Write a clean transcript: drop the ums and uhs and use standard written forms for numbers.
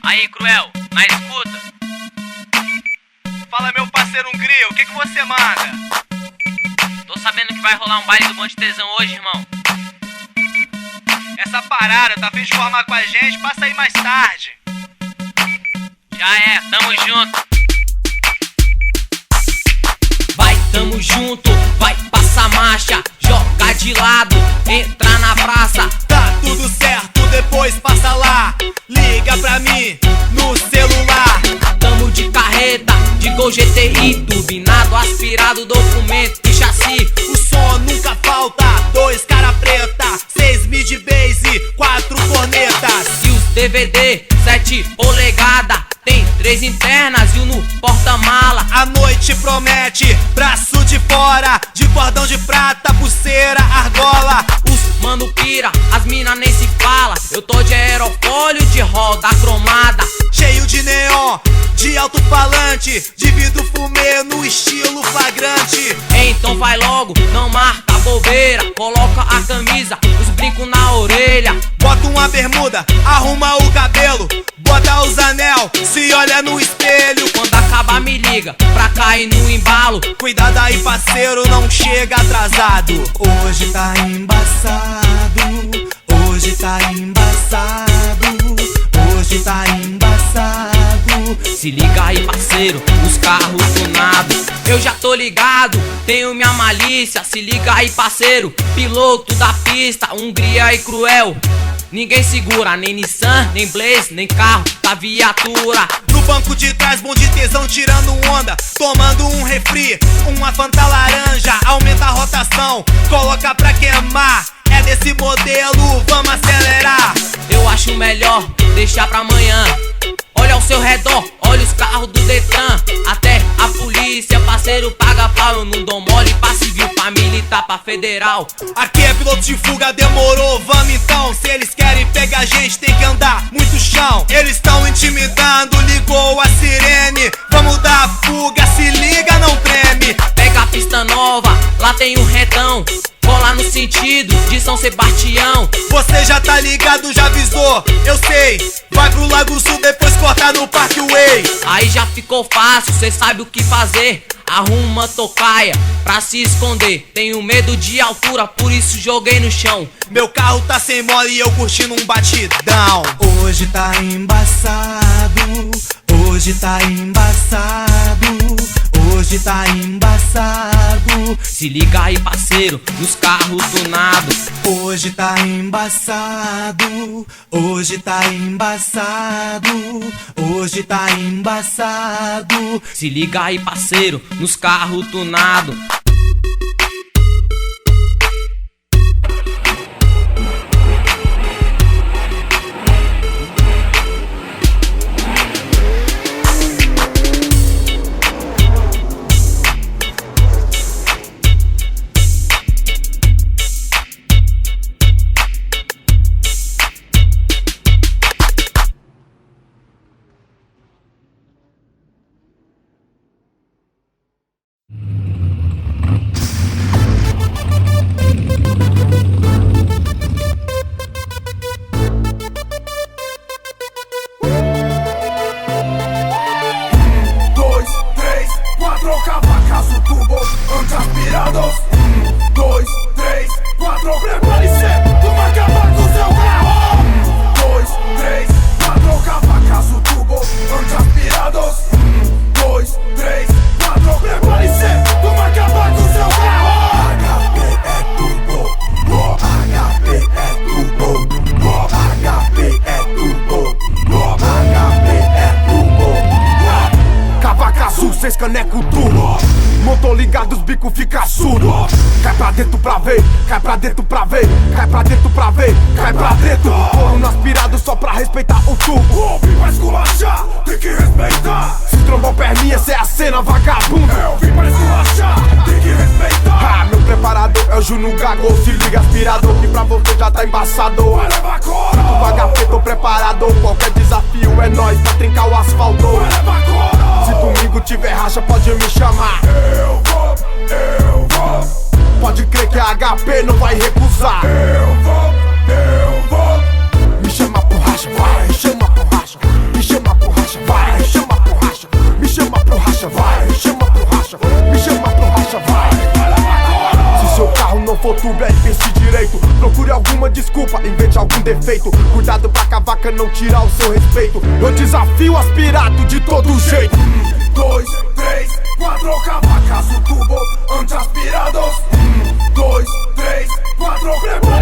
Aí, Cruel, na escuta. Fala, meu parceiro Hungria, o que você manda? Tô sabendo que vai rolar um baile do Bonde Tesão hoje, irmão. Essa parada, tá afim de formar com a gente? Passa aí mais tarde. Já é, tamo junto. Vai, tamo junto, vai passar marcha, joga de lado, entra na praça. Tá tudo certo, depois passa lá, liga pra mim no celular. Tamo de carreta, de Gol GTI, turbinado, aspirado, documento e chassi. O som nunca falta, 2 cara preta, 6 mid bass e 4 cornetas. E os DVD, 7 polegada, tem 3 internas e 1 no porta-mala. A noite promete, braço de fora, de cordão de prata, pulseira, argola. Os mano pira, as mina nem se fala. Eu tô de aerofólio, de roda cromada, cheio de neon, de alto-falante, de vidro fumê no estilo flagrante. Então vai logo, não marca bobeira, coloca a camisa, os brincos na orelha. Bota uma bermuda, arruma o cabelo, bota os anel, se olha no espelho. Quando acabar me liga, pra cair no embalo. Cuidado aí, parceiro, não chega atrasado. Hoje tá embaçado, hoje tá embaçado, hoje tá embaçado. Se liga aí, parceiro, os carros tunados. Eu já tô ligado, tenho minha malícia. Se liga aí, parceiro, piloto da pista, Hungria e Cruel. Ninguém segura, nem Nissan, nem Blaze, nem carro da viatura. No banco de trás, Bonde Tesão tirando onda, tomando um refri, uma Fanta laranja. Aumenta a rotação, coloca pra queimar. É desse modelo, vamos acelerar. Eu acho melhor deixar pra amanhã. Olha ao seu redor, olha os carros do Detran. Até a polícia, parceiro, paga pau. Eu não dou mole pra civil, pra militar, pra federal. Aqui é piloto de fuga, demorou, vamos então. Se eles querem pegar a gente, tem que andar muito chão. Eles tão intimidando, ligou a sirene. Vamos dar a fuga, se liga, não treme. Pega a pista nova, lá tem um retão. Cola no sentido de São Sebastião. Você já tá ligado, já avisou, eu sei. Vai pro Lago Sul, depois corta no Parkway. Aí já ficou fácil, cê sabe o que fazer. Arruma tocaia pra se esconder. Tenho medo de altura, por isso joguei no chão. Meu carro tá sem mole e eu curtindo um batidão. Hoje tá embaçado, hoje tá embaçado, hoje tá embaçado. Se liga aí, parceiro, nos carros tunados. Hoje tá embaçado, hoje tá embaçado, hoje tá embaçado. Se liga aí, parceiro, nos carros tunados. Cavacaço turbo, anti-aspirados. 1, 2, 3, 4, prepare-se, vamos acabar com seu carro. 2, 3, 4, cavacaço turbo, anti-aspirados. 1, 2, 3, 4, prepare-se, vamos acabar com seu carro. HP é turbo, HP é turbo, HP é turbo, HP é turbo. Cavacaço, 6 caneco turbo. Motor ligado, os bicos fica surdo. Cai pra dentro pra ver, cai pra dentro pra ver, cai pra dentro pra ver, cai pra dentro. Corro no aspirado só pra respeitar o tubo. Vim pra esculachar, tem que respeitar. Se trombou perninha, cê é a cena vagabundo. Eu vim pra esculachar, tem que respeitar. Meu preparador é o Juno Gago. Se liga aspirador, que pra você já tá embaçado. Vai levar cora. Do HP tô preparado, qualquer desafio é nóis pra trincar o asfalto. Vai levar cora. Se domingo tiver racha, pode me chamar. Eu vou. Pode crer que a HP não vai recusar. Eu vou. Me chama por racha, vai. Me chama por racha. Me chama comporte direito. Procure alguma desculpa, invente algum defeito. Cuidado pra cavaca não tirar o seu respeito. Eu desafio as piratas de todo jeito. 2, 3, 4 cavacas, o tubo antiaspirados. 2, 3, 4 preparados.